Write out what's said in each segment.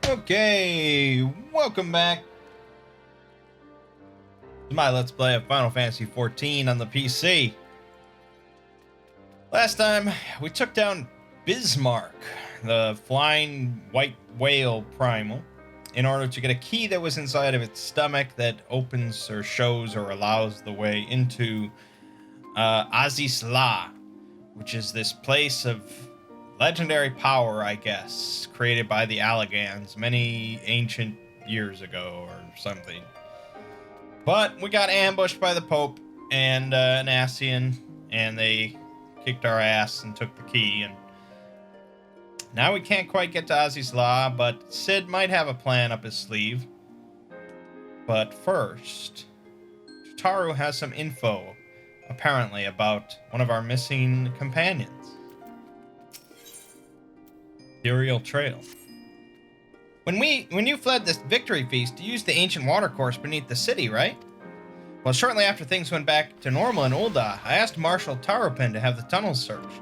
Okay, welcome back to my Let's Play of Final Fantasy XIV on the PC. Last time, we took down Bismarck, the flying white whale primal, in order to get a key that was inside of its stomach that opens or shows or allows the way into Azizla, which is this place of legendary power, I guess, created by the Allagans many ancient years ago or something. But we got ambushed by the Pope and an Ascian, and they kicked our ass and took the key, and now we can't quite get to Azizla, but Cid might have a plan up his sleeve. But first, Tataru has some info, apparently, about one of our missing companions. Imperial Trail. When you fled this victory feast, you used the ancient watercourse beneath the city, right? Well, shortly after things went back to normal in Ul'dah, I asked Marshal Taropin to have the tunnels searched.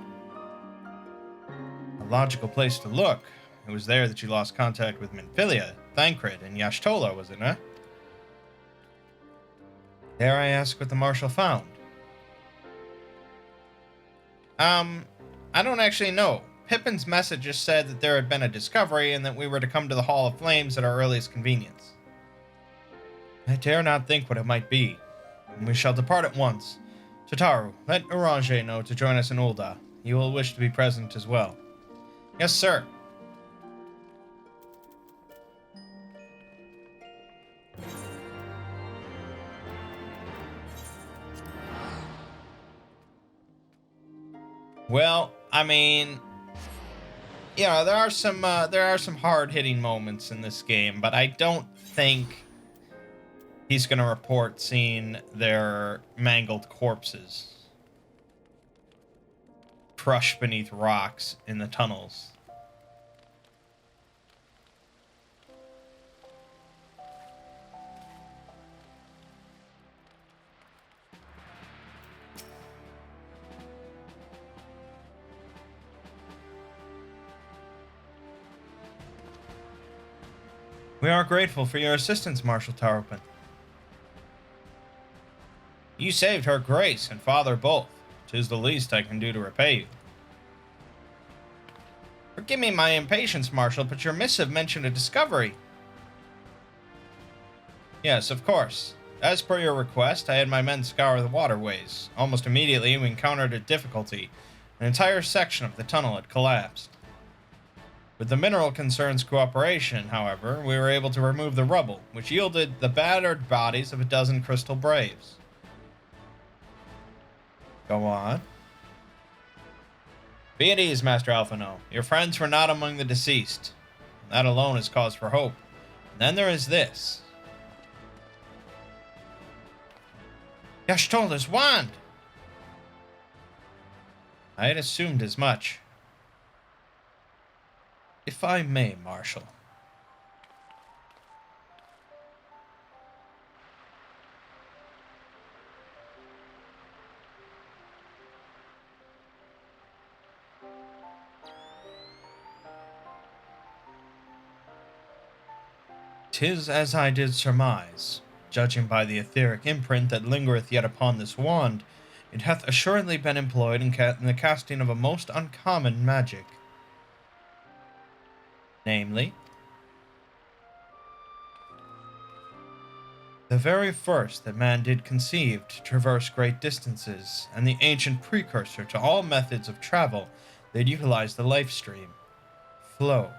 A logical place to look. It was there that you lost contact with Minfilia, Thancred, and Y'ashtola, was it not? Dare I ask what the Marshal found? I don't actually know. Pippin's message just said that there had been a discovery and that we were to come to the Hall of Flames at our earliest convenience. I dare not think what it might be. We shall depart at once. Tataru, let Urange know to join us in Ul'dah. He will wish to be present as well. Yes, sir. Well, I mean, you know, there are some hard-hitting moments in this game, but I don't think he's going to report seeing their mangled corpses crushed beneath rocks in the tunnels. We are grateful for your assistance, Marshal Taropin. You saved her grace and father both. 'Tis the least I can do to repay you. Forgive me my impatience, Marshal, but your missive mentioned a discovery. Yes, of course. As per your request, I had my men scour the waterways. Almost immediately, we encountered a difficulty. An entire section of the tunnel had collapsed. With the mineral concern's cooperation, however, we were able to remove the rubble, which yielded the battered bodies of a dozen crystal braves. Go on. Be at ease, Master Alphino. Your friends were not among the deceased. That alone is cause for hope. And then there is this. Y'ashtola's wand! I had assumed as much. If I may, Marshal. "'Tis as I did surmise. Judging by the etheric imprint that lingereth yet upon this wand, it hath assuredly been employed in the casting of a most uncommon magic. Namely, the very first that man did conceive to traverse great distances, and the ancient precursor to all methods of travel that utilize the life stream, flow.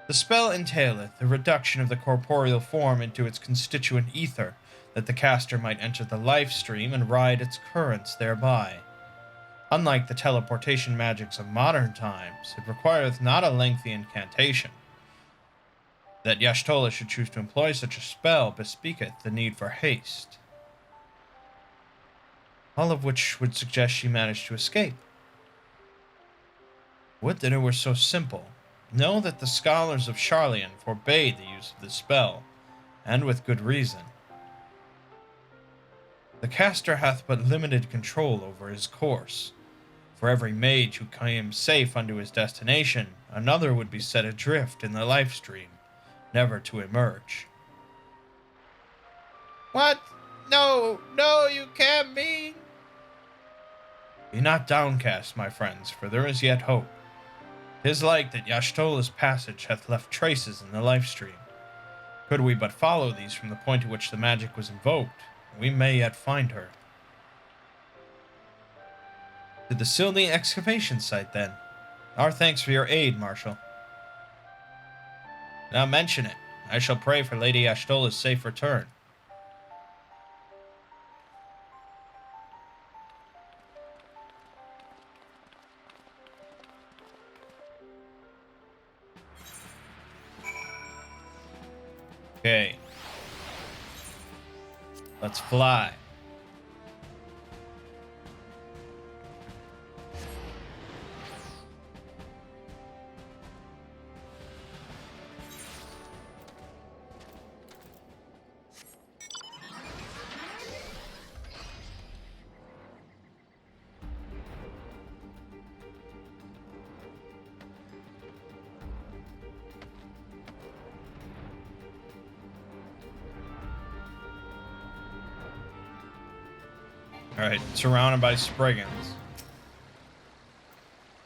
The spell entaileth the reduction of the corporeal form into its constituent ether, that the caster might enter the life stream and ride its currents thereby. Unlike the teleportation magics of modern times, it requireth not a lengthy incantation. That Y'ashtola should choose to employ such a spell bespeaketh the need for haste. All of which would suggest she managed to escape. Would that it were so simple. Know that the scholars of Sharlayan forbade the use of this spell, and with good reason. The caster hath but limited control over his course, For every mage who came safe unto his destination, another would be set adrift in the life stream, never to emerge. What? No, no, you can't mean. Be not downcast, my friends, for there is yet hope. 'Tis like that Y'shtola's passage hath left traces in the life stream. Could we but follow these from the point at which the magic was invoked, we may yet find her. To the Silney excavation site, then. Our thanks for your aid, Marshal. Now mention it. I shall pray for Lady Y'shtola's safe return. Okay. Let's fly. Alright, surrounded by Spriggans.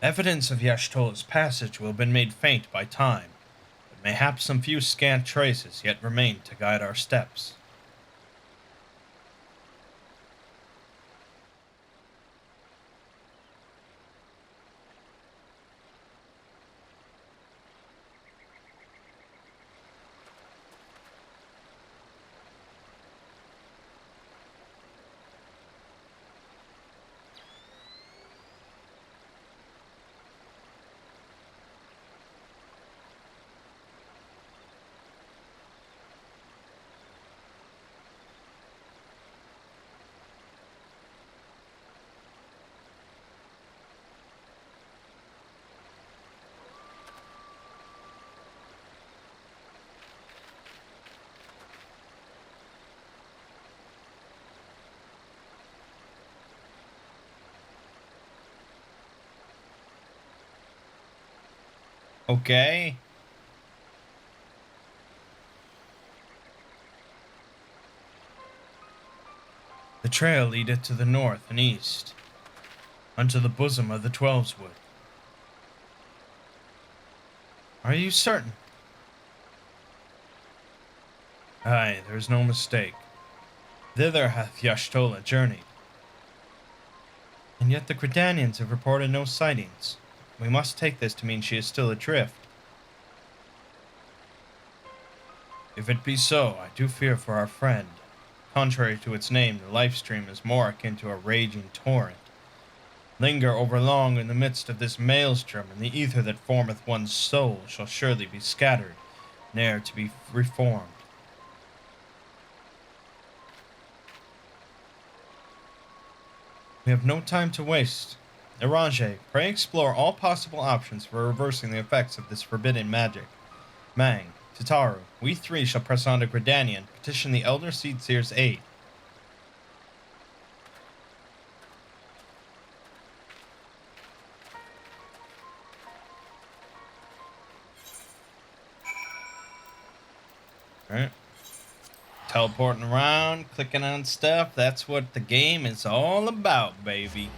Evidence of Y'shtola's passage will have been made faint by time, but mayhap some few scant traces yet remain to guide our steps. Okay. The trail leadeth to the north and east, unto the bosom of the Twelveswood. Are you certain? Aye, there is no mistake. Thither hath Y'shtola journeyed. And yet the Gridanians have reported no sightings. We must take this to mean she is still adrift. If it be so, I do fear for our friend. Contrary to its name, the life stream is more akin to a raging torrent. Linger overlong in the midst of this maelstrom, and the ether that formeth one's soul shall surely be scattered, ne'er to be reformed. We have no time to waste. Eranje, pray explore all possible options for reversing the effects of this forbidden magic. Mangg, Tataru, we three shall press on to Gridania and petition the Elder Seedseer's aid. Alright. Teleporting around, clicking on stuff, that's what the game is all about, baby.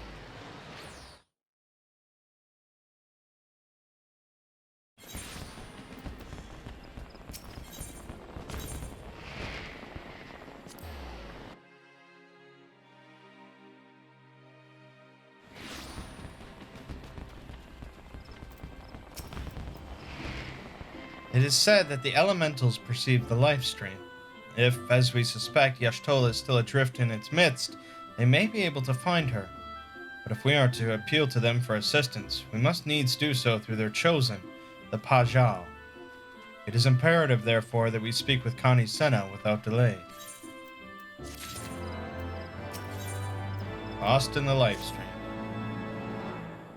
It is said that the elementals perceive the life stream. If, as we suspect, Y'shtola is still adrift in its midst, they may be able to find her. But if we are to appeal to them for assistance, we must needs do so through their chosen, the Pajal. It is imperative, therefore, that we speak with Connie Senna without delay. Lost in the life stream.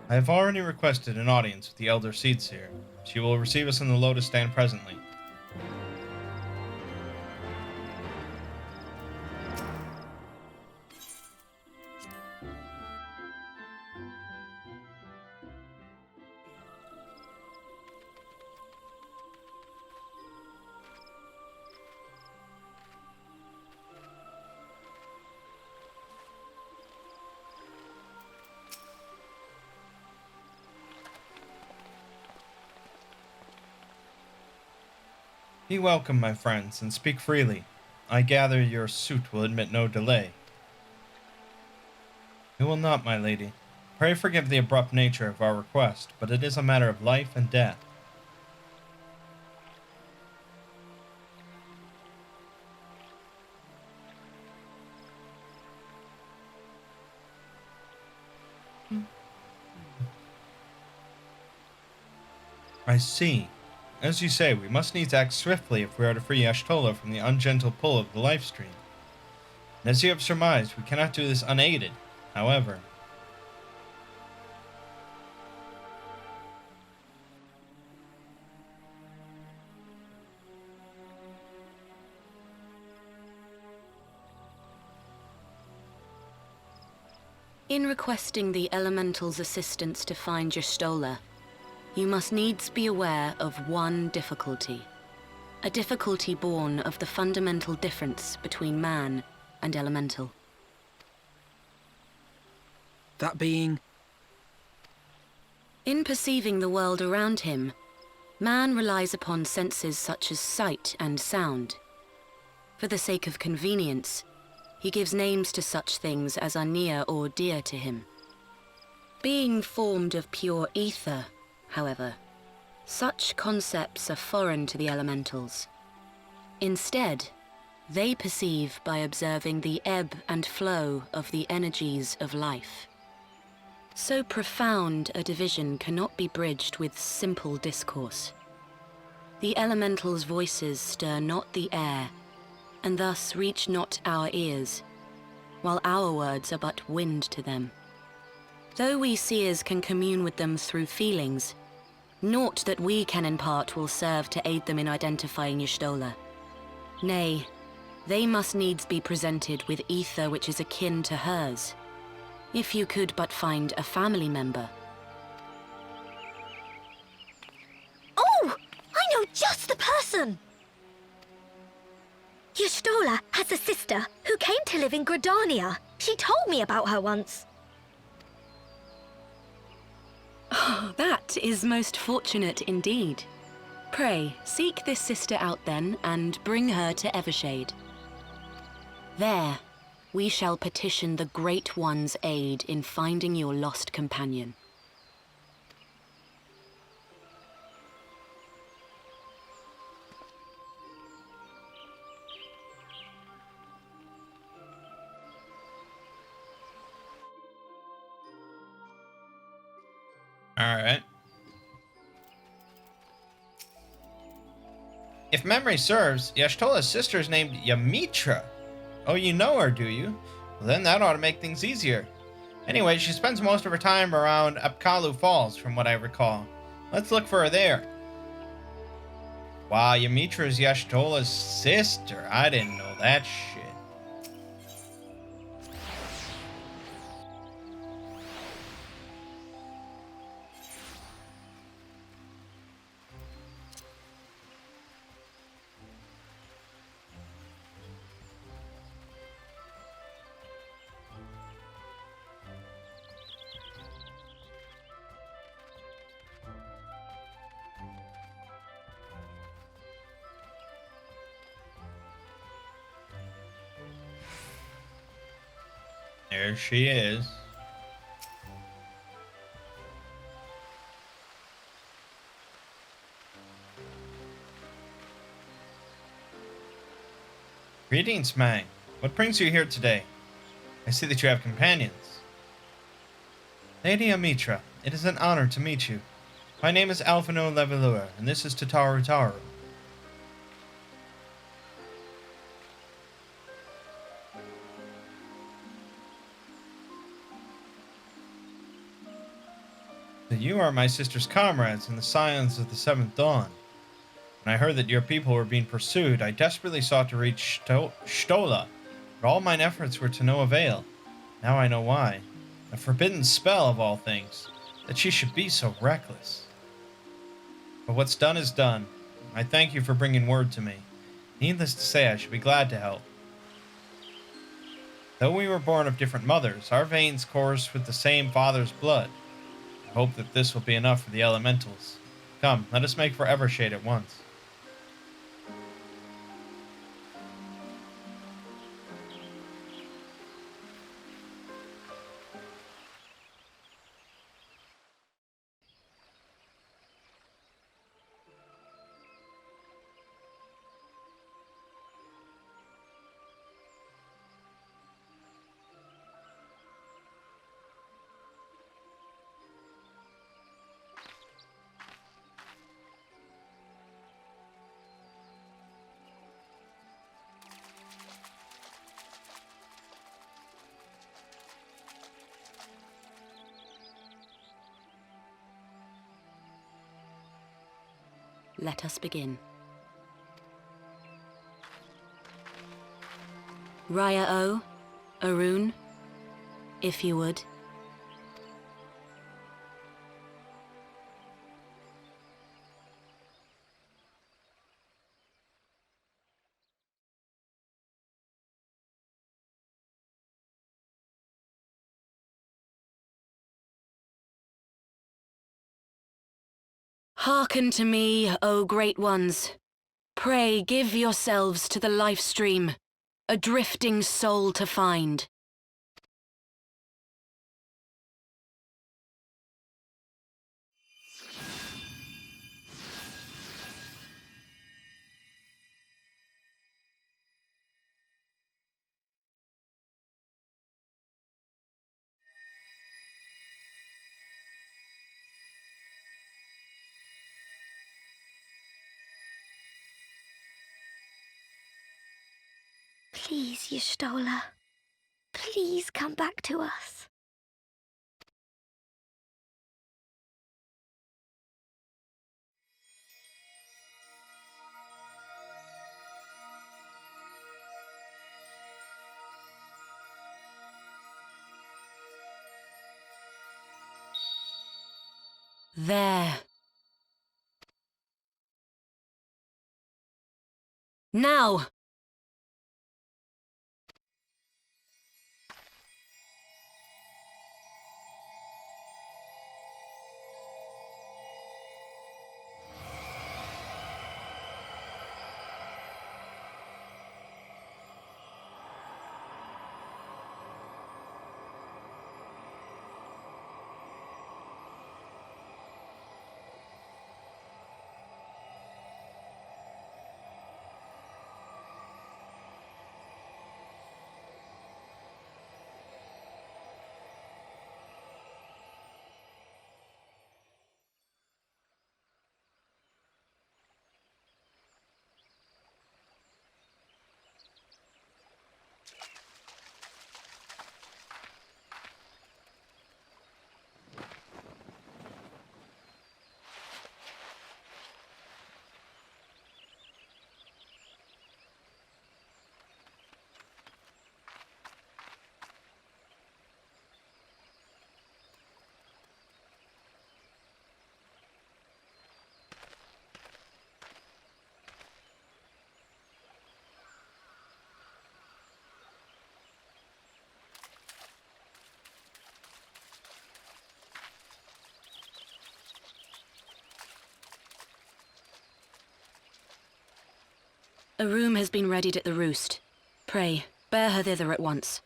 I have already requested an audience with the Elder Seedseer. She will receive us in the Lotus Stand presently. Be welcome, my friends, and speak freely. I gather your suit will admit no delay. It will not, my lady. Pray forgive the abrupt nature of our request, but it is a matter of life and death. I see. As you say, we must needs act swiftly if we are to free Ashtola from the ungentle pull of the life stream. And as you have surmised, we cannot do this unaided. However, in requesting the Elemental's assistance to find Y'shtola, you must needs be aware of one difficulty. A difficulty born of the fundamental difference between man and Elemental. That being? In perceiving the world around him, man relies upon senses such as sight and sound. For the sake of convenience, he gives names to such things as are near or dear to him. Being formed of pure ether, however, such concepts are foreign to the Elementals. Instead, they perceive by observing the ebb and flow of the energies of life. So profound a division cannot be bridged with simple discourse. The Elementals' voices stir not the air, and thus reach not our ears, while our words are but wind to them. Though we seers can commune with them through feelings, naught that we can impart will serve to aid them in identifying Y'shtola. Nay, they must needs be presented with ether which is akin to hers, if you could but find a family member. Oh! I know just the person! Y'shtola has a sister who came to live in Gridania. She told me about her once. Oh, that is most fortunate indeed. Pray, seek this sister out then, and bring her to Evershade. There, we shall petition the Great One's aid in finding your lost companion. alright. If memory serves, Y'shtola's sister is named Yamitra. Oh, you know her, do you? Well, then that ought to make things easier. Anyway, she spends most of her time around Apkalu Falls, from what I recall. Let's look for her there. Wow, Yamitra is Y'shtola's sister. I didn't know that shit. There she is. Greetings, Mangg. What brings you here today? I see that you have companions. Lady Amitra, it is an honor to meet you. My name is Alphino Levelure, and this is Tataru Taru. So you are my sister's comrades in the Scions of the Seventh Dawn. When I heard that your people were being pursued, I desperately sought to reach Y'shtola, but all mine efforts were to no avail. Now I know why. A forbidden spell of all things, that she should be so reckless. But what's done is done. I thank you for bringing word to me. Needless to say, I should be glad to help. Though we were born of different mothers, our veins course with the same father's blood. I hope that this will be enough for the elementals. Come, let us make for Evershade at once. Let us begin. Raya-O, Arun, if you would. Hearken to me, O great ones. Pray give yourselves to the life stream, a drifting soul to find. Please, Y'shtola. Please come back to us. There. Now! A room has been readied at the roost. Pray, bear her thither at once.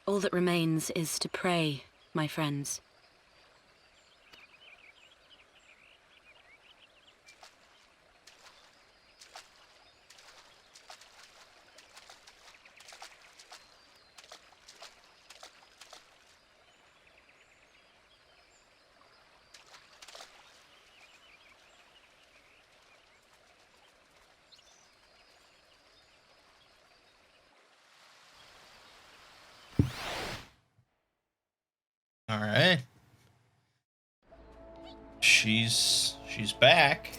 All that remains is to pray, my friends. All right. She's back.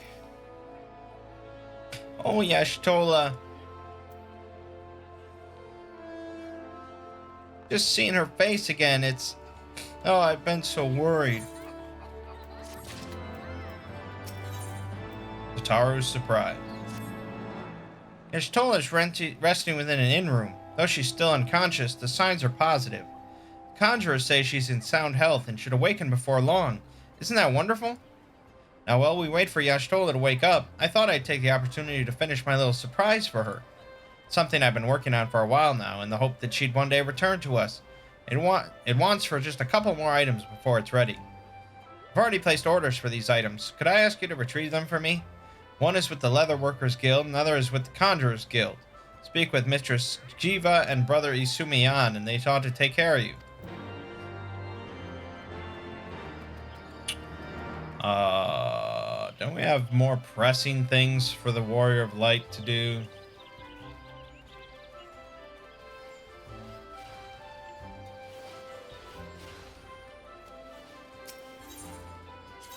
Oh, Y'shtola. Just seeing her face again, oh, I've been so worried. Tataru's surprise. Y'shtola's resting within an inn room. Though she's still unconscious, the signs are positive. Conjurers say she's in sound health and should awaken before long. Isn't that wonderful? Now, while we wait for Y'shtola to wake up, I thought I'd take the opportunity to finish my little surprise for her. Something I've been working on for a while now, in the hope that she'd one day return to us. It wants for just a couple more items before it's ready. I've already placed orders for these items. Could I ask you to retrieve them for me? One is with the Leather Workers Guild, and the other is with the Conjurers Guild. Speak with Mistress Jiva and Brother Isumiyan, and they ought to take care of you. Don't we have more pressing things for the Warrior of Light to do?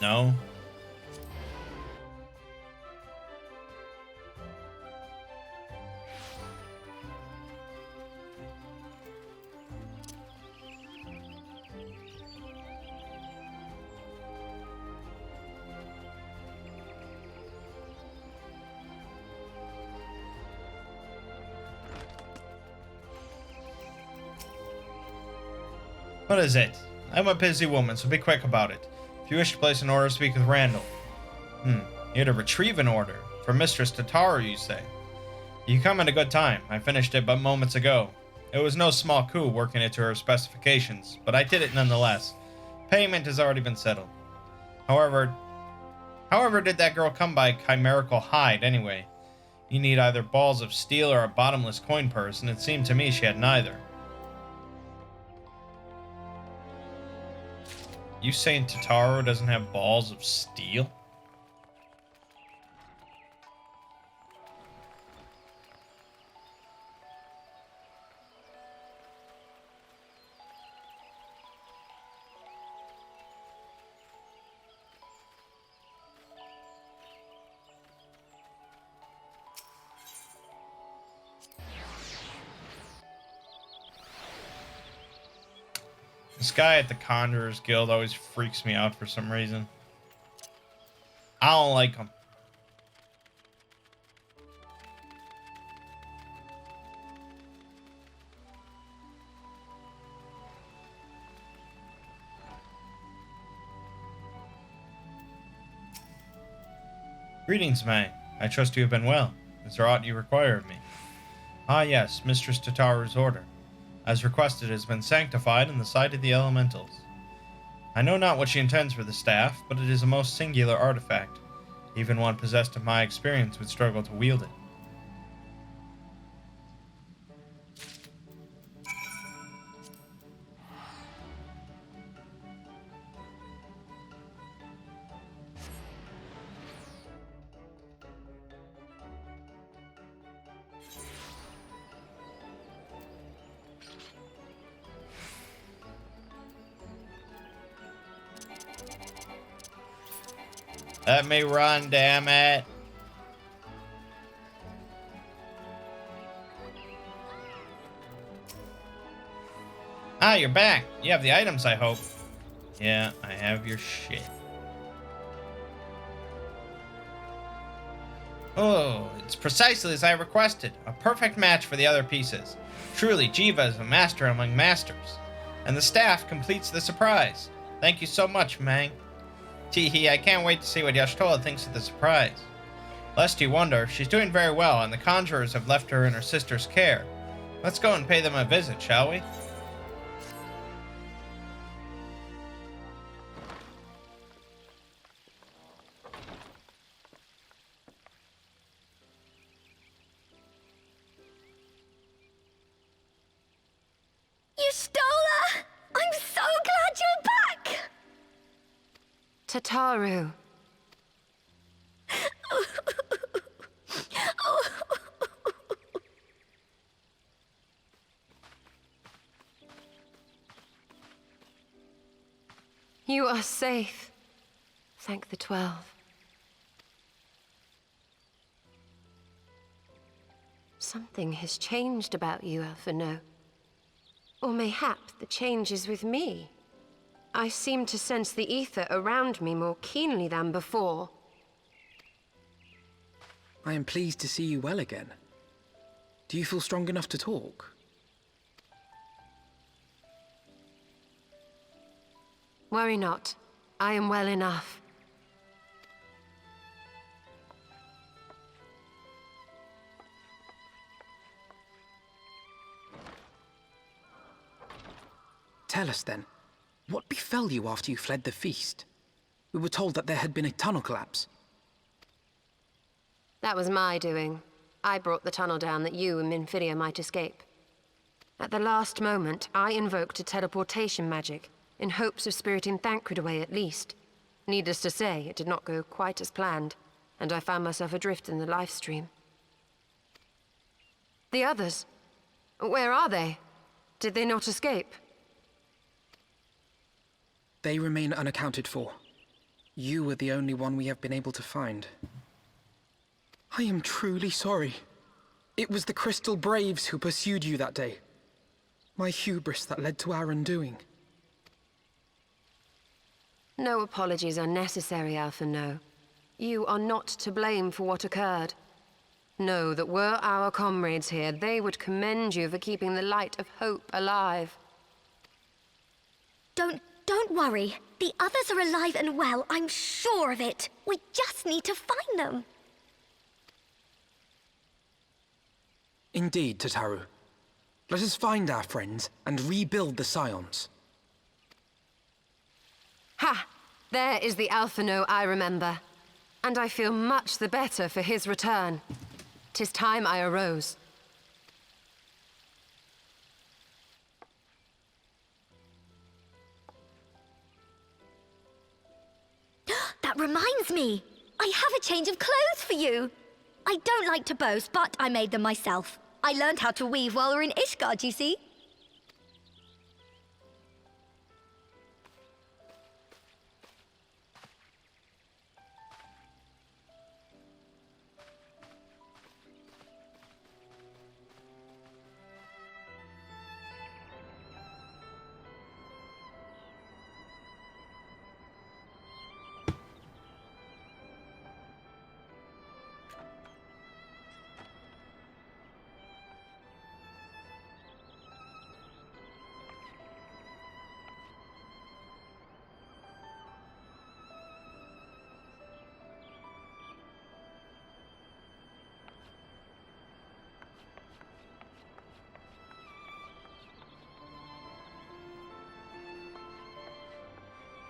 No? What is it? I'm a busy woman, so be quick about it. If you wish to place an order, speak with Randall. Here to retrieve an order. For Mistress Tataru, you say? You come at a good time. I finished it but moments ago. It was no small coup working it to her specifications, but I did it nonetheless. Payment has already been settled. However did that girl come by chimerical hide, anyway? You need either balls of steel or a bottomless coin purse, and it seemed to me she had neither. You saying Tataru doesn't have balls of steel? This guy at the Conjurers Guild always freaks me out for some reason. I don't like him. Greetings, Mangg. I trust you have been well. Is there aught you require of me? Ah yes, Mistress Tataru's order. As requested, it has been sanctified in the sight of the elementals. I know not what she intends for the staff, but it is a most singular artifact. Even one possessed of my experience would struggle to wield it. Let me run, damn it. Ah, you're back. You have the items, I hope. Yeah, I have your shit. Oh, it's precisely as I requested. A perfect match for the other pieces. Truly, Jiva is a master among masters. And the staff completes the surprise. Thank you so much, Mangg. Teehee, I can't wait to see what Y'shtola thinks of the surprise. Lest you wonder, she's doing very well, and the conjurers have left her in her sister's care. Let's go and pay them a visit, shall we? Y'shtola! I'm so glad you're back! Tataru. You are safe. Thank the 12. Something has changed about you, Alphino. Or mayhap the change is with me. I seem to sense the ether around me more keenly than before. I am pleased to see you well again. Do you feel strong enough to talk? Worry not. I am well enough. Tell us then, what befell you after you fled the feast? We were told that there had been a tunnel collapse. That was my doing. I brought the tunnel down that you and Minfidia might escape. At the last moment, I invoked a teleportation magic, in hopes of spiriting Thancred away at least. Needless to say, it did not go quite as planned, and I found myself adrift in the life stream. The others? Where are they? Did they not escape? They remain unaccounted for. You were the only one we have been able to find. I am truly sorry. It was the Crystal Braves who pursued you that day. My hubris that led to our undoing. No apologies are necessary, Alphino. You are not to blame for what occurred. Know that were our comrades here, they would commend you for keeping the light of hope alive. Don't worry. The others are alive and well, I'm sure of it. We just need to find them. Indeed, Tataru. Let us find our friends and rebuild the Scions. Ha! There is the Alphino I remember. And I feel much the better for his return. 'Tis time I arose. That reminds me. I have a change of clothes for you. I don't like to boast, but I made them myself. I learned how to weave while we're in Ishgard, you see.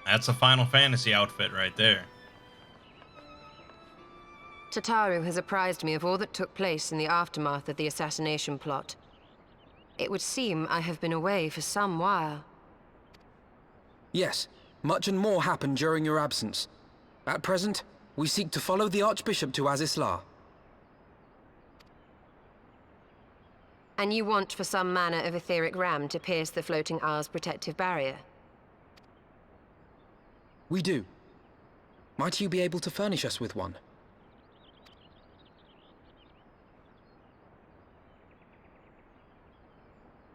That's a Final Fantasy outfit right there. Tataru has apprised me of all that took place in the aftermath of the assassination plot. It would seem I have been away for some while. Yes, much and more happened during your absence. At present, we seek to follow the Archbishop to Azisla. And you want for some manner of etheric ram to pierce the floating isle's protective barrier? We do. Might you be able to furnish us with one?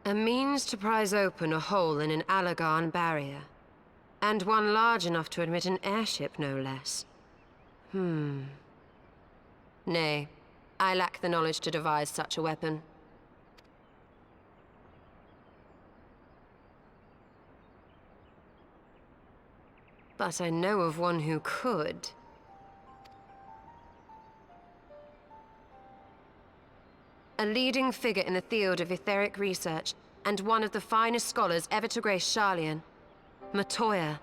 A means to prise open a hole in an Allagan barrier. And one large enough to admit an airship, no less. Nay, I lack the knowledge to devise such a weapon. But I know of one who could. A leading figure in the field of etheric research, and one of the finest scholars ever to grace Sharlayan. Matoya,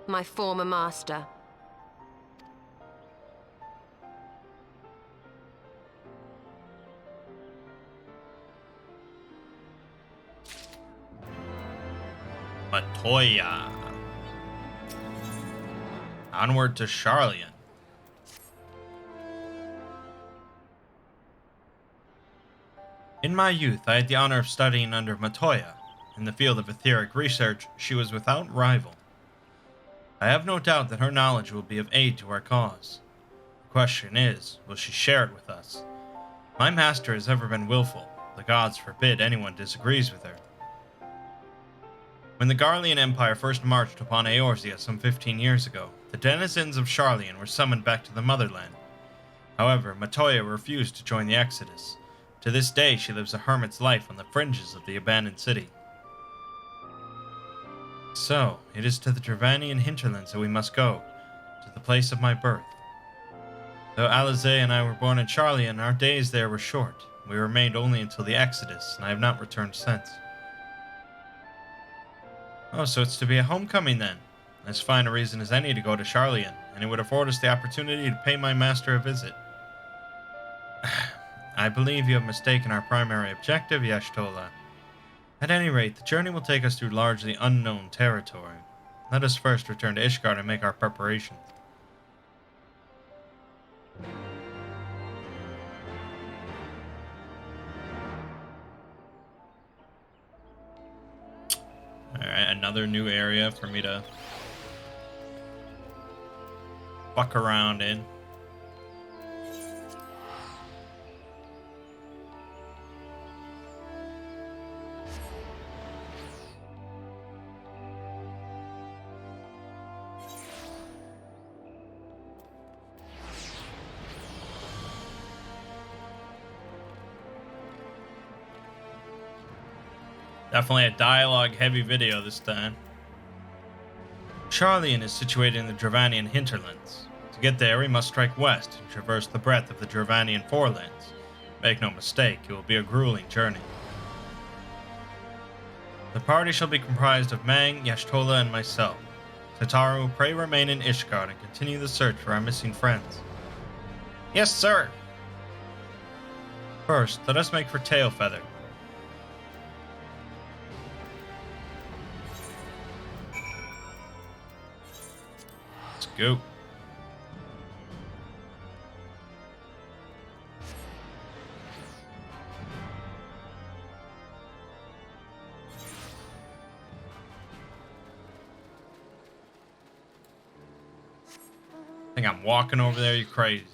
my former master. Matoya. Onward to Sharlayan. In my youth, I had the honor of studying under Matoya. In the field of etheric research, she was without rival. I have no doubt that her knowledge will be of aid to our cause. The question is, will she share it with us? My master has ever been willful. The gods forbid anyone disagrees with her. When the Garlean Empire first marched upon Eorzea some 15 years ago, the denizens of Sharlayan were summoned back to the motherland. However, Matoya refused to join the exodus. To this day, she lives a hermit's life on the fringes of the abandoned city. So, it is to the Dravanian hinterlands that we must go, to the place of my birth. Though Alize and I were born in Sharlayan, our days there were short. We remained only until the exodus, and I have not returned since. Oh, so it's to be a homecoming then. As fine a reason as any to go to Sharlayan, and it would afford us the opportunity to pay my master a visit. I believe you have mistaken our primary objective, Yashtola. At any rate, the journey will take us through largely unknown territory. Let us first return to Ishgard and make our preparations. Alright, another new area for me to fuck around in. Definitely a dialogue-heavy video this time. Charlian is situated in the Dravanian hinterlands. To get there, we must strike west and traverse the breadth of the Dravanian forelands. Make no mistake, it will be a grueling journey. The party shall be comprised of Mangg, Yashtola, and myself. Tataru, pray remain in Ishgard and continue the search for our missing friends. Yes, sir! First, let us make for Tailfeather. Let's go. I think I'm walking over there, you crazy.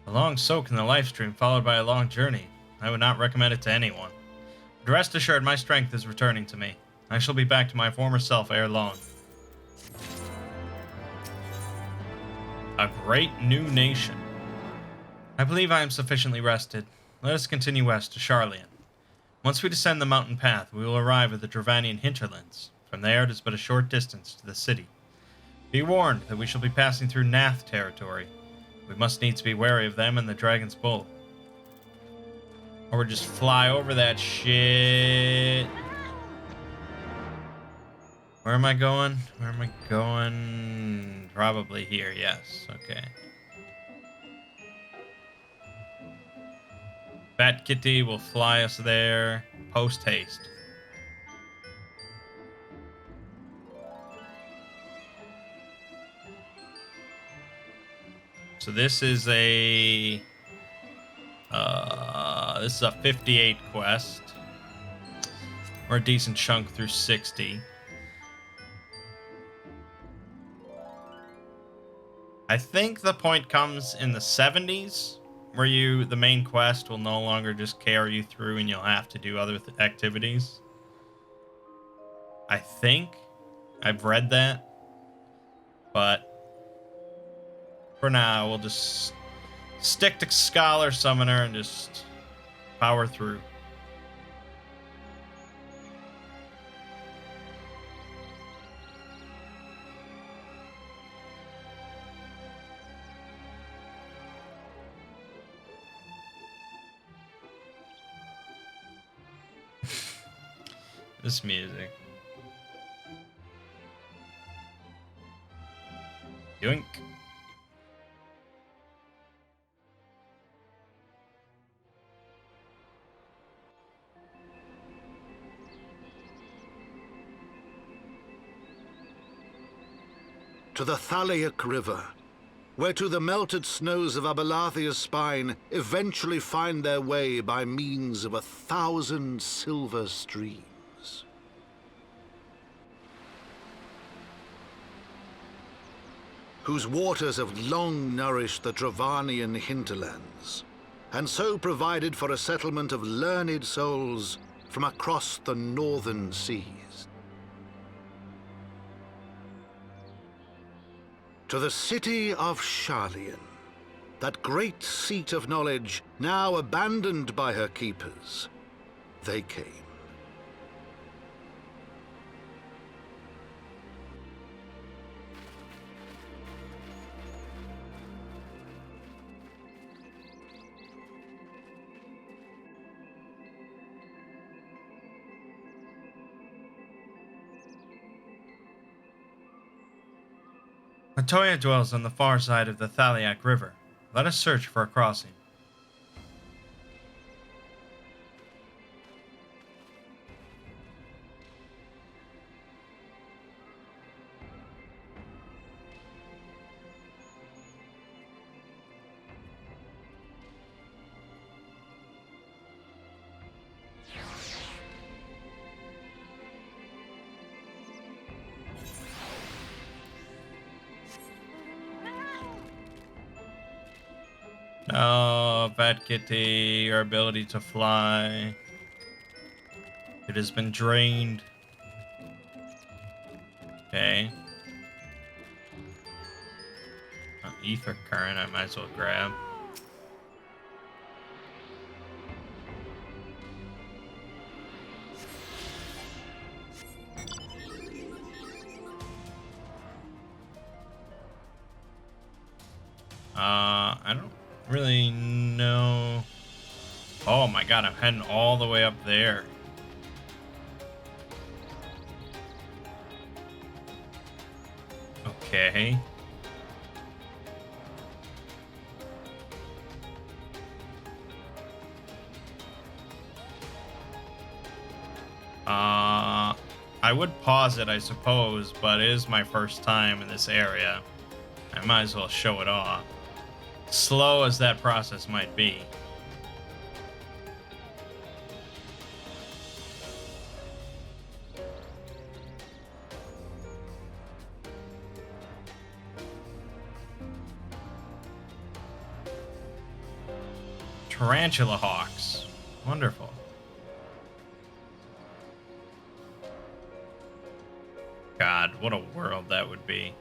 A long soak in the life stream followed by a long journey. I would not recommend it to anyone. But rest assured, my strength is returning to me. I shall be back to my former self ere long. A great new nation. I believe I am sufficiently rested. Let us continue west to Charlian. Once we descend the mountain path, we will arrive at the Dravanian hinterlands. From there, it is but a short distance to the city. Be warned that we shall be passing through Nath territory. We must needs be wary of them and the Dragon's Bull. Or we'll just fly over that shit. Where am I going? Where am I going? Probably here, yes. Okay. Fat Kitty will fly us there post haste. So this is a 58 quest. Or a decent chunk through 60. I think the point comes in the 70s where the main quest will no longer just carry you through and you'll have to do other activities. I think I've read that, but for now we'll just stick to Scholar Summoner and just power through. This music. Yoink. To the Thalaic River, where to the melted snows of Abelathia's spine eventually find their way by means of 1,000 silver streams. Whose waters have long nourished the Dravanian hinterlands, and so provided for a settlement of learned souls from across the northern seas. To the city of Charlian, that great seat of knowledge now abandoned by her keepers, they came. A Atoya dwells on the far side of the Thaliak River. Let us search for a crossing. Oh, Fat Kitty, your ability to fly. It has been drained. Okay. Ether current, I might as well grab. I don't really know. Oh my god, I'm heading all the way up there. Okay. I would pause it, I suppose, but it is my first time in this area. I might as well show it off. Slow as that process might be. Tarantula hawks. Wonderful. God, what a world that would be.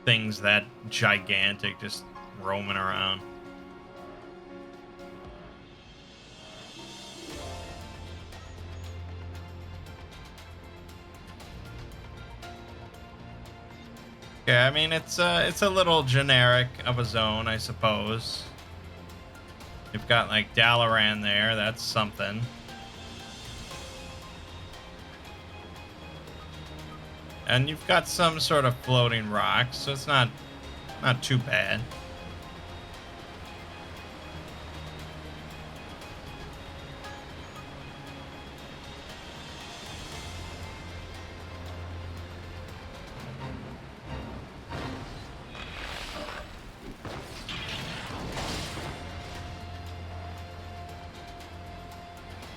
Things that gigantic just roaming around. Okay, I mean it's a little generic of a zone, I suppose. You've got like Dalaran there, that's something. And you've got some sort of floating rocks, so it's not too bad.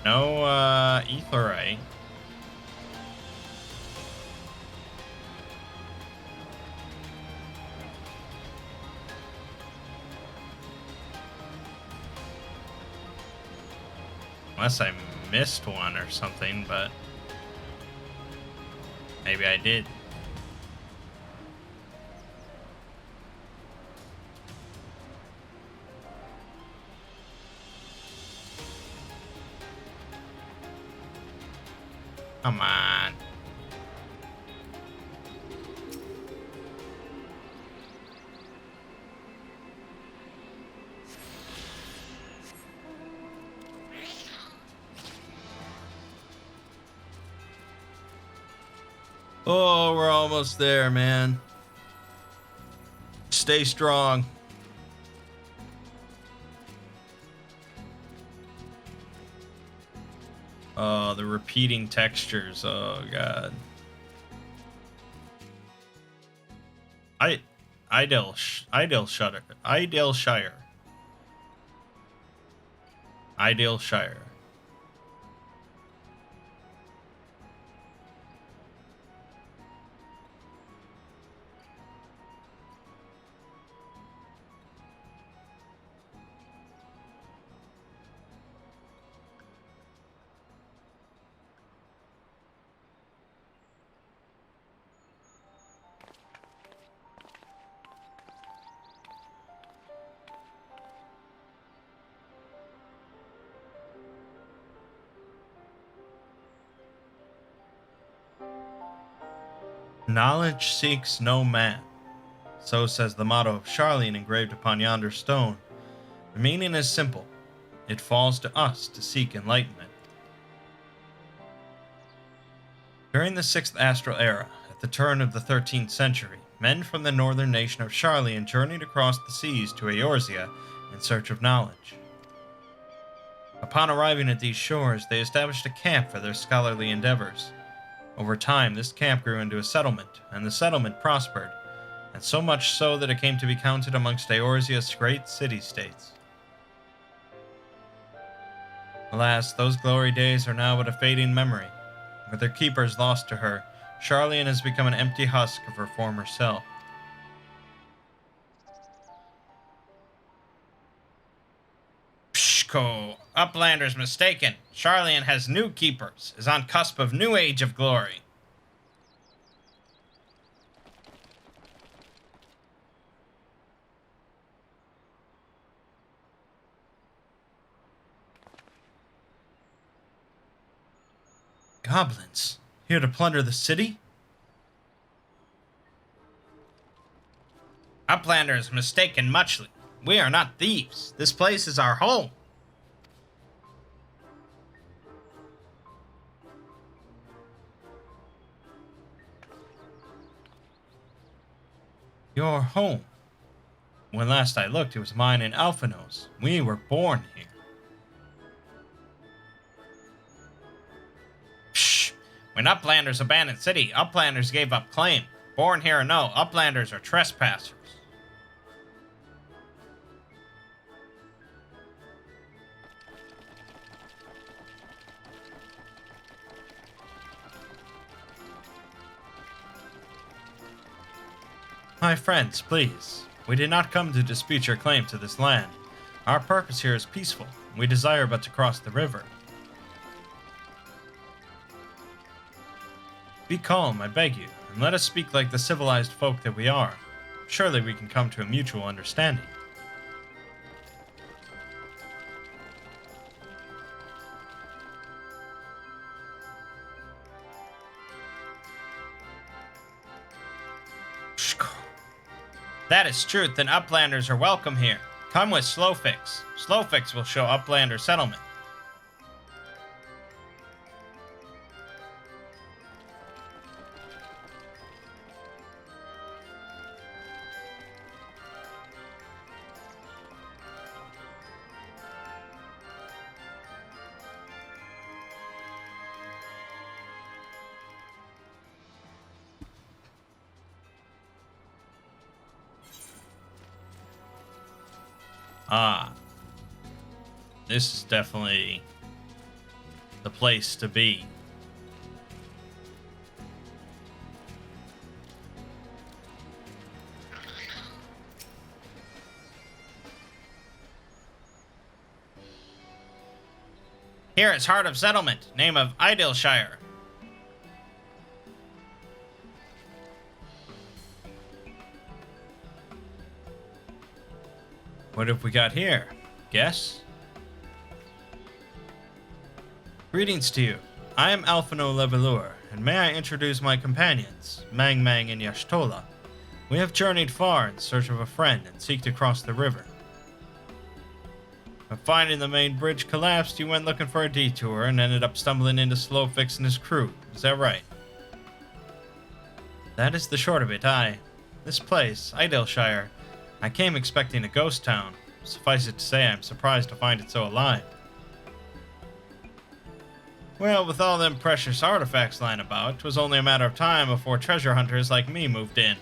No etherite. Unless I missed one or something, but maybe I did. Come on. Oh, we're almost there, man. Stay strong. Oh, the repeating textures. Oh, God. Idylshire. Knowledge seeks no man. So says the motto of Charlene engraved upon yonder stone. The meaning is simple. It falls to us to seek enlightenment. During the 6th Astral Era, At the turn of the 13th century, men from the northern nation of Sharlayan journeyed across the seas to Eorzea in search of knowledge. Upon arriving at these shores, they established a camp for their scholarly endeavors. Over time, this camp grew into a settlement, and the settlement prospered, and so much so that it came to be counted amongst Eorzea's great city-states. Alas, those glory days are now but a fading memory. With her keepers lost to her, Sharlayan has become an empty husk of her former self. Pshko! Uplander's mistaken. Sharlayan has new keepers, is on cusp of new age of glory. Goblins, here to plunder the city? Uplanders mistaken muchly. We are not thieves. This place is our home. Your home? When last I looked, it was mine and Alphino's. We were born here. Psh! When Uplanders abandoned city, Uplanders gave up claim. Born here or no, Uplanders are trespassers. My friends, please. We did not come to dispute your claim to this land. Our purpose here is peaceful. We desire but to cross the river. Be calm, I beg you, and let us speak like the civilized folk that we are. Surely we can come to a mutual understanding. That is truth, and Uplanders are welcome here. Come with Slowfix. Slowfix will show Uplander settlement. Ah, this is definitely the place to be. Here is Heart of Settlement, name of Idylshire. What have we got here? Guess? Greetings to you. I am Alphino Levelure, and may I introduce my companions, Mangg and Y'shtola. We have journeyed far in search of a friend and seek to cross the river. But finding the main bridge collapsed, you went looking for a detour and ended up stumbling into Slowfix and his crew. Is that right? That is the short of it, aye. This place, Idylshire, I came expecting a ghost town. Suffice it to say, I'm surprised to find it so alive. Well, with all them precious artifacts lying about, 'twas only a matter of time before treasure hunters like me moved in.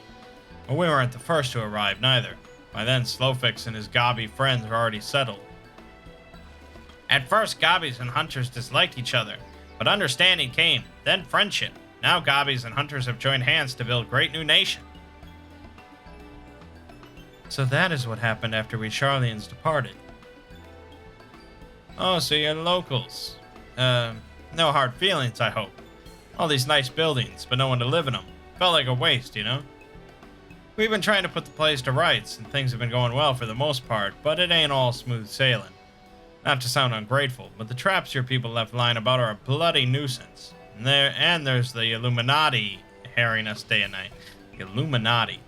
But we weren't the first to arrive, neither. By then, Slowfix and his gobby friends were already settled. At first, gobbies and hunters disliked each other, but understanding came, then friendship. Now gobbies and hunters have joined hands to build a great new nation. So that is what happened after we Sharlayans departed. Oh, so you're locals. No hard feelings, I hope. All these nice buildings, but no one to live in them. Felt like a waste, you know? We've been trying to put the place to rights, and things have been going well for the most part, but it ain't all smooth sailing. Not to sound ungrateful, but the traps your people left lying about are a bloody nuisance. And there's the Illuminati harrying us day and night. The Illuminati.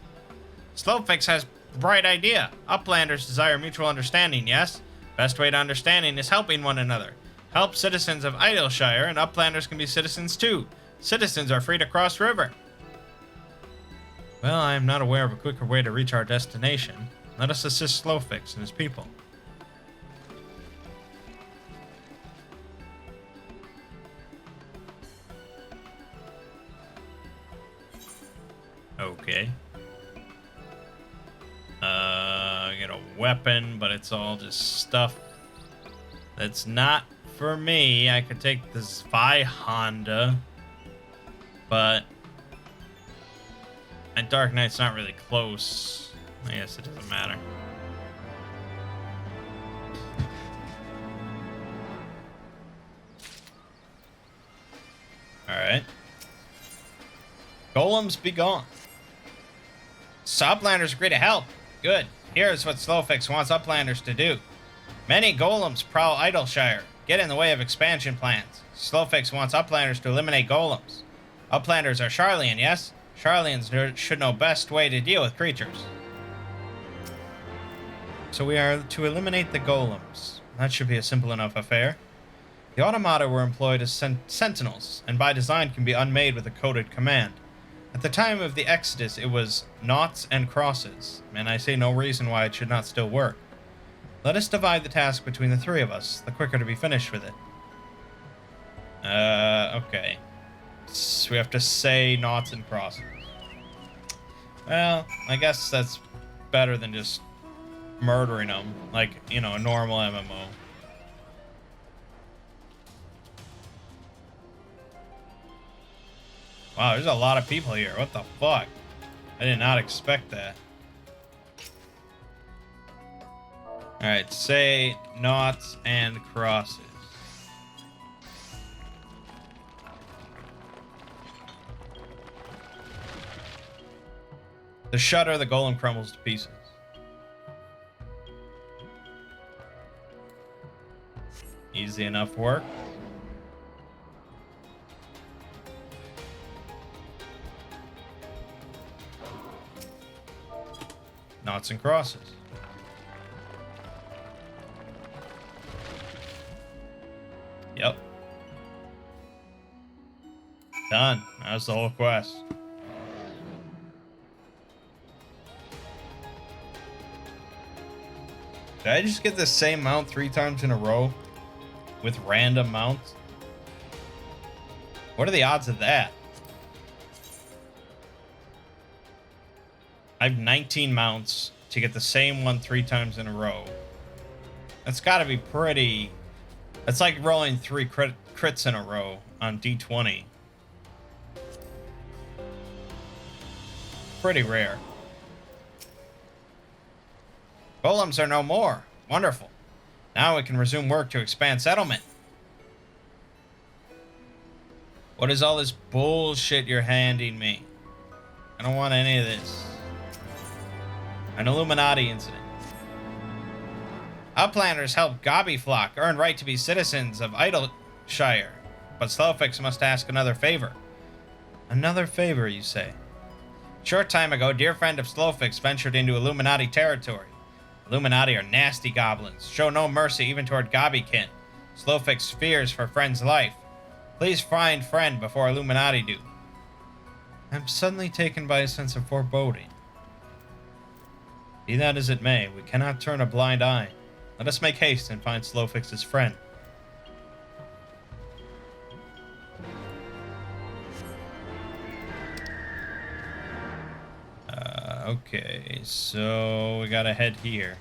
Slowfix has a bright idea. Uplanders desire mutual understanding, yes? Best way to understanding is helping one another. Help citizens of Idylshire, and Uplanders can be citizens too. Citizens are free to cross river. Well, I am not aware of a quicker way to reach our destination. Let us assist Slowfix and his people. Okay. Get a weapon, but it's all just stuff that's not for me. I could take this Vi Honda, but and Dark Knight's not really close. I guess it doesn't matter. Alright. Golems be gone. Uplanders agree to help. Good. Here's what Slowfix wants Uplanders to do. Many golems prowl Idleshire, get in the way of expansion plans. Slowfix wants Uplanders to eliminate golems. Uplanders are Sharlayan, yes? Sharlayans should know best way to deal with creatures. So we are to eliminate the golems. That should be a simple enough affair. The automata were employed as sentinels, and by design can be unmade with a coded command. At the time of the Exodus, it was noughts and crosses, and I see no reason why it should not still work. Let us divide the task between the three of us, the quicker to be finished with it. Okay. So we have to say noughts and crosses. Well, I guess that's better than just murdering them, like, you know, a normal MMO. Wow, there's a lot of people here. What the fuck? I did not expect that. Alright, say noughts and crosses. The shudder, the golem crumbles to pieces. Easy enough work. Noughts and crosses. Yep. Done. That's the whole quest. Did I just get the same mount 3 times in a row? With random mounts? What are the odds of that? I have 19 mounts to get the same one 3 times in a row. That's gotta be pretty... That's like rolling 3 crits in a row on D20. Pretty rare. Golems are no more. Wonderful. Now we can resume work to expand settlement. What is all this bullshit you're handing me? I don't want any of this. An Illuminati incident. Uplanders help Gobbyflock earn right to be citizens of Idleshire, but Slowfix must ask another favor. Another favor, you say? Short time ago, dear friend of Slowfix ventured into Illuminati territory. Illuminati are nasty goblins, show no mercy even toward Gobbykin. Slowfix fears for friend's life. Please find friend before Illuminati do. I'm suddenly taken by a sense of foreboding. Be that as it may, we cannot turn a blind eye. Let us make haste and find Slowfix's friend. Okay, so we gotta head here.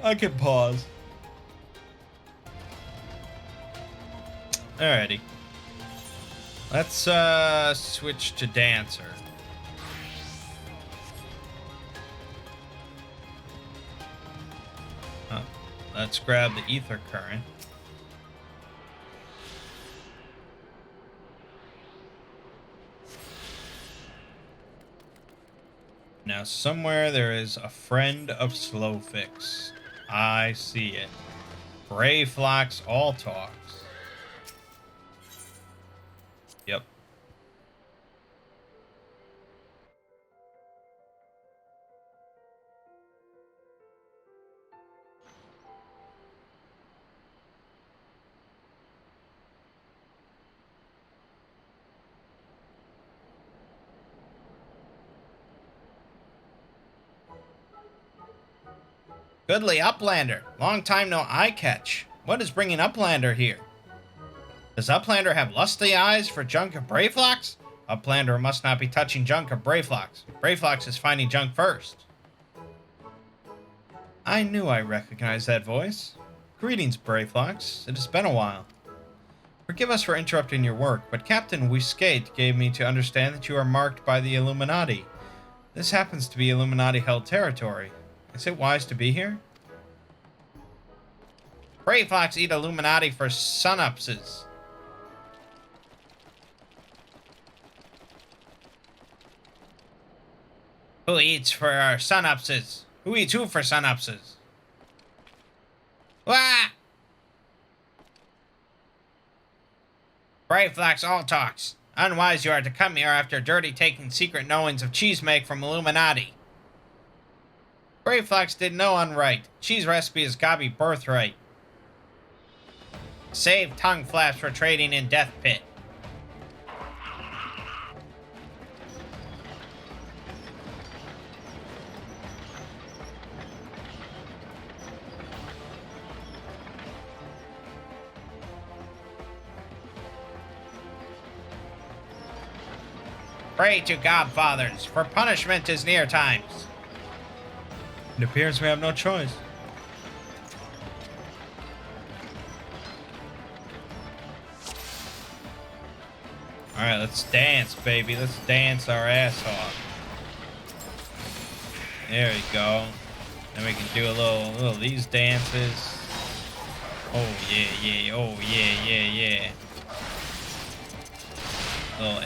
I can pause. Alrighty. Let's switch to Dancer. Let's grab the ether current. Now somewhere there is a friend of Slowfix. I see it. Brave Flocks all talks. Yep. Goodly Uplander. Long time no eye catch. What is bringing Uplander here? Does Uplander have lusty eyes for junk of Brayflox? Uplander must not be touching junk of Brayflox. Brayflox is finding junk first. I knew I recognized that voice. Greetings, Brayflox. It has been a while. Forgive us for interrupting your work, but Captain Whiskate gave me to understand that you are marked by the Illuminati. This happens to be Illuminati-held territory. Is it wise to be here? Brayflox eat Illuminati for sunupses. Who eats for our sunupses? Who eats who for sunupses? Wah! Brayflox all talks. Unwise you are to come here after dirty taking secret knowings of cheese make from Illuminati. Brayflox did no unright. Cheese recipe is gobby birthright. Save tongue flaps for trading in Death Pit. Pray to Godfathers, for punishment is near times. It appears we have no choice. Alright, let's dance, baby. Let's dance our ass off. There we go. Then we can do a little of these dances. Oh yeah, oh yeah. Little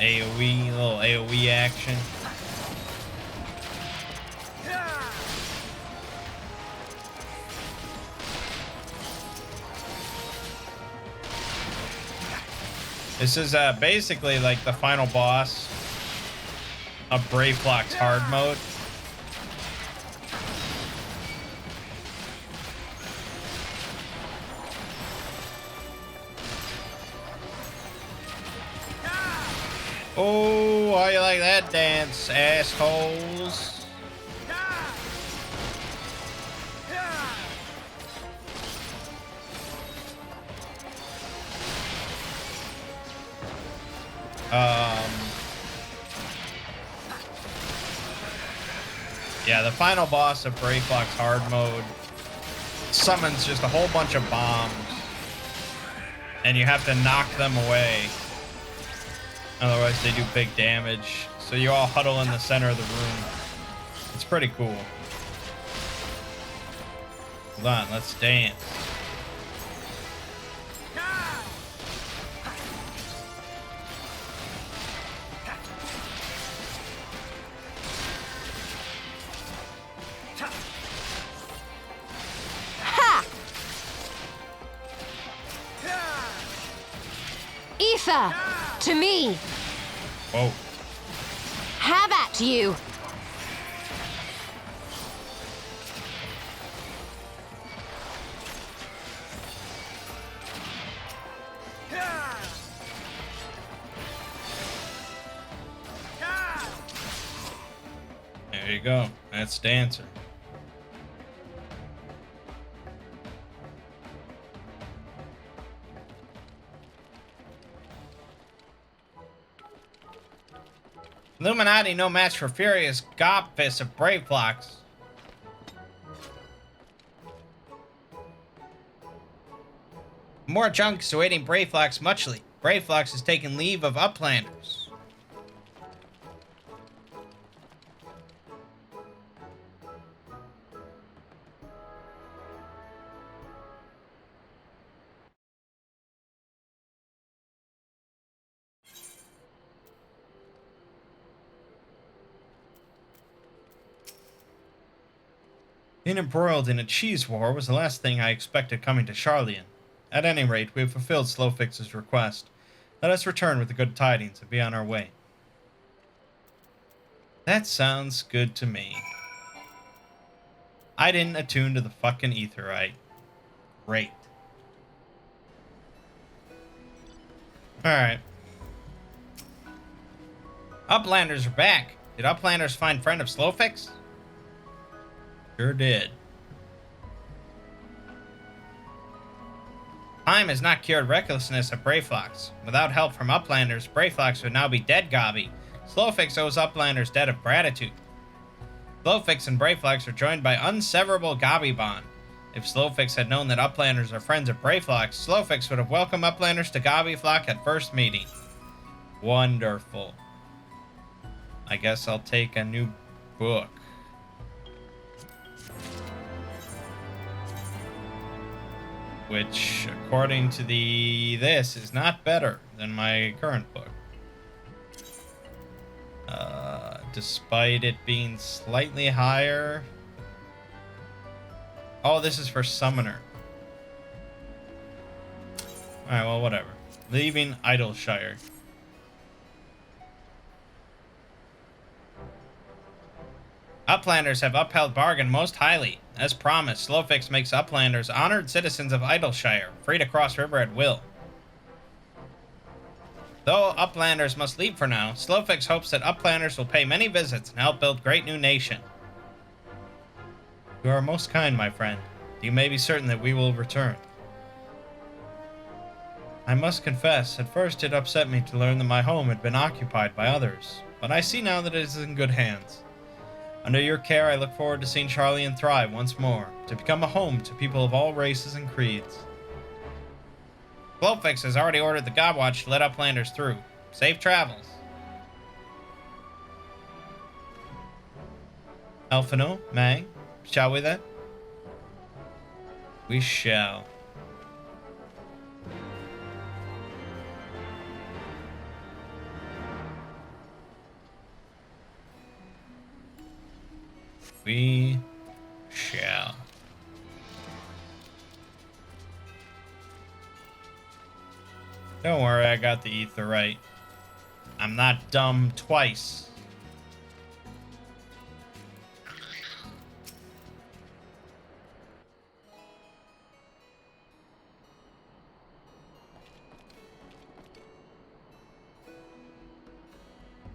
AoE action. This is basically like the final boss of Brayflox hard mode. Oh, how you like that dance, assholes? Yeah, the final boss of Brayflox hard mode summons just a whole bunch of bombs, and you have to knock them away. Otherwise, they do big damage. So you all huddle in the center of the room. It's pretty cool. Hold on, let's dance. Ether! To me! Whoa. Have at you! There you go. That's Dancer. Illuminati no match for furious gobfists of Brayflox. More junks awaiting Brayflox muchly. Brayflox has taken leave of Uplanders. Being embroiled in a cheese war was the last thing I expected coming to Charlian. At any rate, we have fulfilled Slowfix's request. Let us return with the good tidings and be on our way. That sounds good to me. I didn't attune to the fucking aetheryte. Great. Alright. Uplanders are back. Did Uplanders find friend of Slowfix? Sure did. Time has not cured recklessness of Brayflox. Without help from Uplanders, Brayflox would now be dead gobby. Slowfix owes Uplanders debt of gratitude. Slowfix and Brayflox are joined by unseverable gobby bond. If Slowfix had known that Uplanders are friends of Brayflox, Slowfix would have welcomed Uplanders to Gobbyflock at first meeting. Wonderful. I guess I'll take a new book. Which, according to this, is not better than my current book. Despite it being slightly higher. Oh, this is for Summoner. Alright, well, whatever. Leaving Idleshire. Uplanders have upheld bargain most highly. As promised, Slowfix makes Uplanders honored citizens of Idleshire, free to cross river at will. Though Uplanders must leave for now, Slowfix hopes that Uplanders will pay many visits and help build great new nation. You are most kind, my friend. You may be certain that we will return. I must confess, at first it upset me to learn that my home had been occupied by others, but I see now that it is in good hands. Under your care, I look forward to seeing Charlian thrive once more, to become a home to people of all races and creeds. Slowfix has already ordered the Godwatch to let Uplanders through. Safe travels. Alphino, Mangg, shall we then? We shall. We shall. Don't worry, I got the ether right. I'm not dumb twice.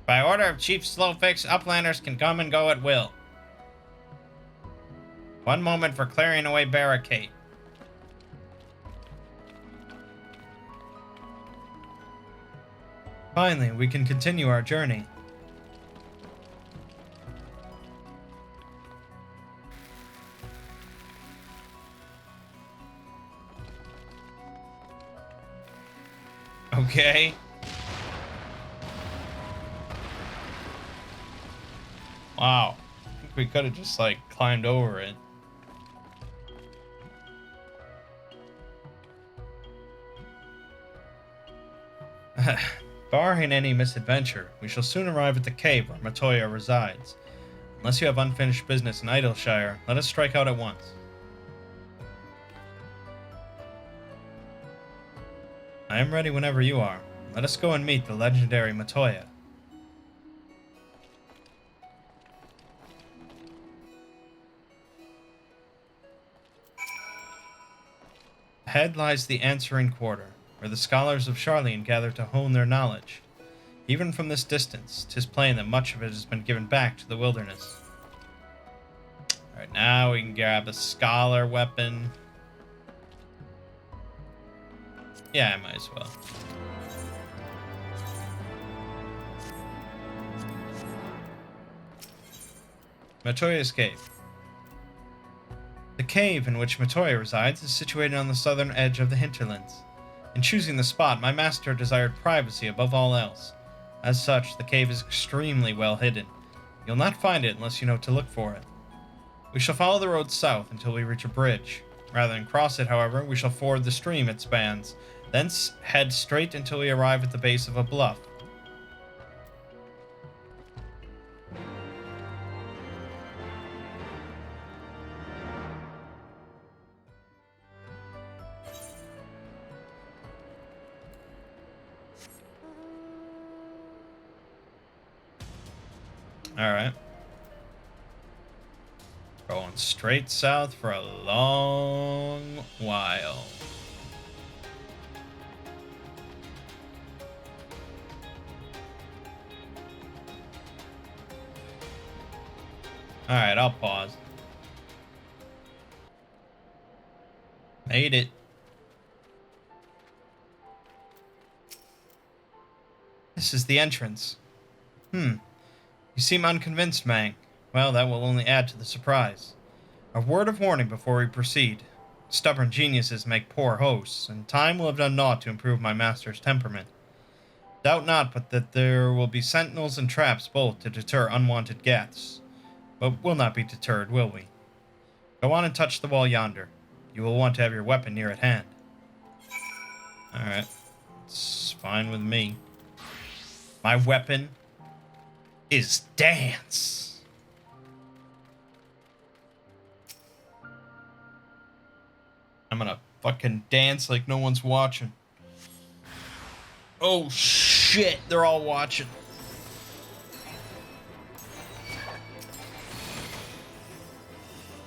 By order of Chief Slowfix, Uplanders can come and go at will. One moment for clearing away barricade. Finally, we can continue our journey. Okay. Wow. I think we could have just, like, climbed over it. Barring any misadventure, we shall soon arrive at the cave where Matoya resides. Unless you have unfinished business in Idleshire, let us strike out at once. I am ready whenever you are. Let us go and meet the legendary Matoya. Ahead lies the answering quarter, where the scholars of Charlian gather to hone their knowledge. Even from this distance, 'tis plain that much of it has been given back to the wilderness. Alright, now we can grab a scholar weapon. Yeah, I might as well. Matoya's Cave. The cave in which Matoya resides is situated on the southern edge of the hinterlands. In choosing the spot, my master desired privacy above all else. As such, the cave is extremely well hidden. You'll not find it unless you know to look for it. We shall follow the road south until we reach a bridge. Rather than cross it, however, we shall ford the stream it spans, thence head straight until we arrive at the base of a bluff. Alright. Going straight south for a long while. Alright, I'll pause. Made it. This is the entrance. You seem unconvinced, Mangg. Well, that will only add to the surprise. A word of warning before we proceed. Stubborn geniuses make poor hosts, and time will have done naught to improve my master's temperament. Doubt not but that there will be sentinels and traps both to deter unwanted guests. But we'll not be deterred, will we? Go on and touch the wall yonder. You will want to have your weapon near at hand. Alright. It's fine with me. My weapon is dance. I'm gonna fucking dance like no one's watching. Oh shit, they're all watching.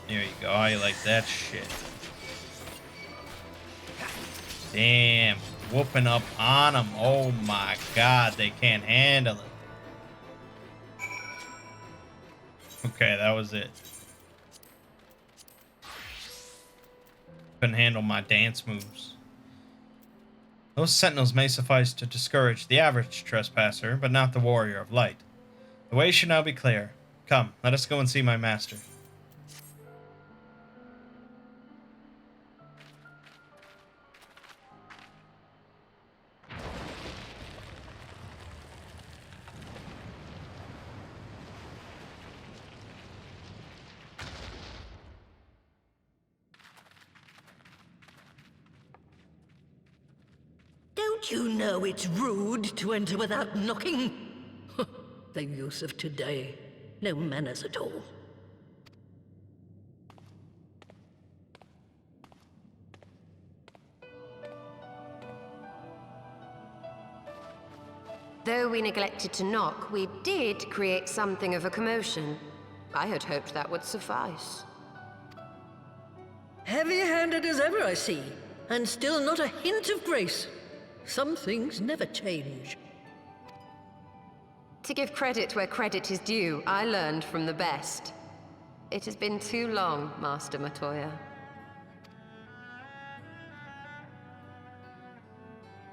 There you go, I like that shit. Damn, whooping up on them. Oh my god, they can't handle it. Okay, that was it. Couldn't handle my dance moves. Those sentinels may suffice to discourage the average trespasser, but not the warrior of light. The way should now be clear. Come, let us go and see my master. Don't you know it's rude to enter without knocking? The youth of today. No manners at all. Though we neglected to knock, we did create something of a commotion. I had hoped that would suffice. Heavy-handed as ever, I see. And still not a hint of grace. Some things never change. To give credit where credit is due, I learned from the best. It has been too long, Master Matoya.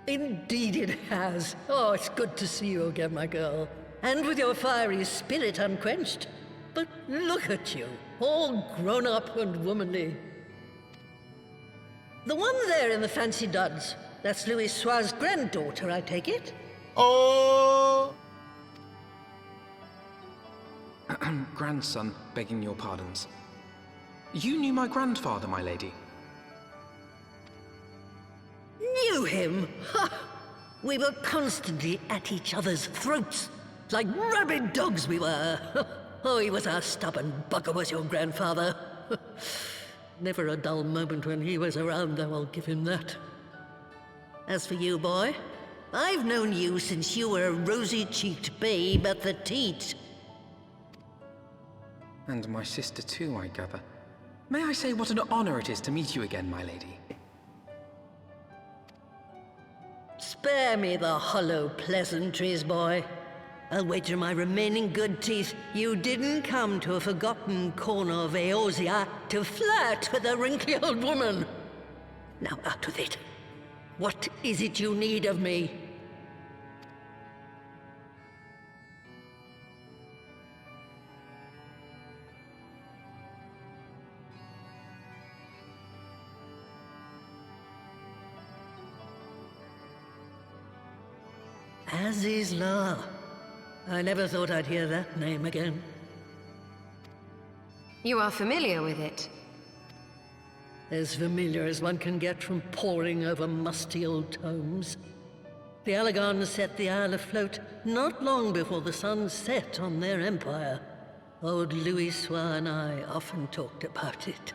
Indeed it has. Oh, it's good to see you again, my girl. And with your fiery spirit unquenched. But look at you, all grown up and womanly. The one there in the fancy duds, that's Louis Soir's granddaughter, I take it? Oh! Grandson, begging your pardons. You knew my grandfather, my lady. Knew him? Ha! We were constantly at each other's throats. Like rabid dogs we were. Oh, he was a stubborn bugger, was your grandfather. Never a dull moment when he was around, though, I'll give him that. As for you, boy, I've known you since you were a rosy-cheeked babe at the teat. And my sister too, I gather. May I say what an honor it is to meet you again, my lady? Spare me the hollow pleasantries, boy. I'll wager my remaining good teeth you didn't come to a forgotten corner of Eorzea to flirt with a wrinkly old woman. Now out with it. What is it you need of me? Azizla. I never thought I'd hear that name again. You are familiar with it? As familiar as one can get from poring over musty old tomes. The Allagons set the Isle afloat not long before the sun set on their empire. Old Louis Soir and I often talked about it.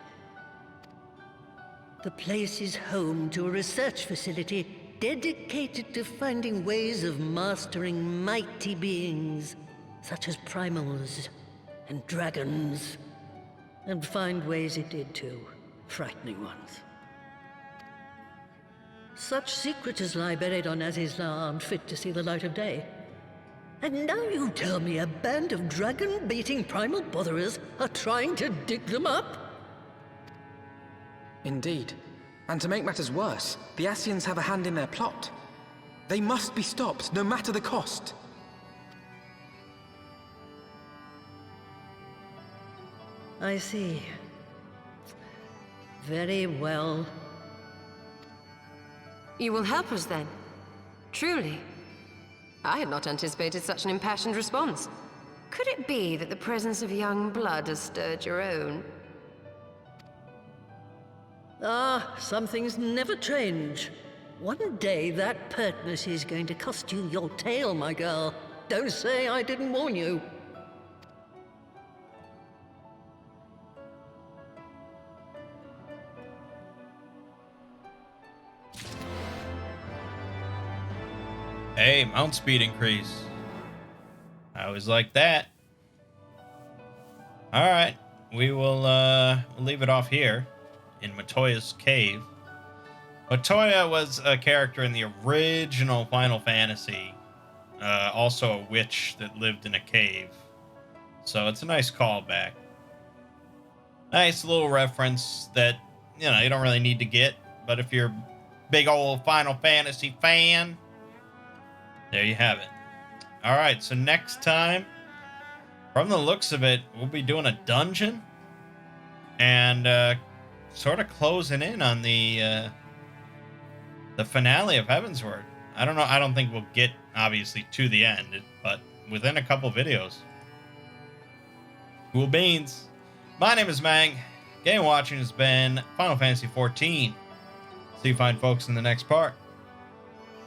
The place is home to a research facility dedicated to finding ways of mastering mighty beings, such as primals and dragons. And find ways it did too. Frightening ones. Such secrets as lie buried on Azizla aren't fit to see the light of day. And now you tell me a band of dragon-baiting primal botherers are trying to dig them up? Indeed. And to make matters worse, the Ascians have a hand in their plot. They must be stopped, no matter the cost. I see. Very well. You will help us then? Truly? I had not anticipated such an impassioned response. Could it be that the presence of young blood has stirred your own? Ah, some things never change. One day that pertness is going to cost you your tail, my girl. Don't say I didn't warn you. Hey, mount speed increase. I always like that. Alright, we will leave it off here in Matoya's cave. Matoya was a character in the original Final Fantasy. Also a witch that lived in a cave. So it's a nice callback. Nice little reference that, you know, you don't really need to get. But if you're a big old Final Fantasy fan, there you have it. Alright, so next time, from the looks of it, we'll be doing a dungeon. And sort of closing in on the finale of Heavensward. I don't know. I don't think we'll get, obviously, to the end, but within a couple videos. Cool beans. My name is Mangg. Game watching has been Final Fantasy XIV. See you fine folks in the next part.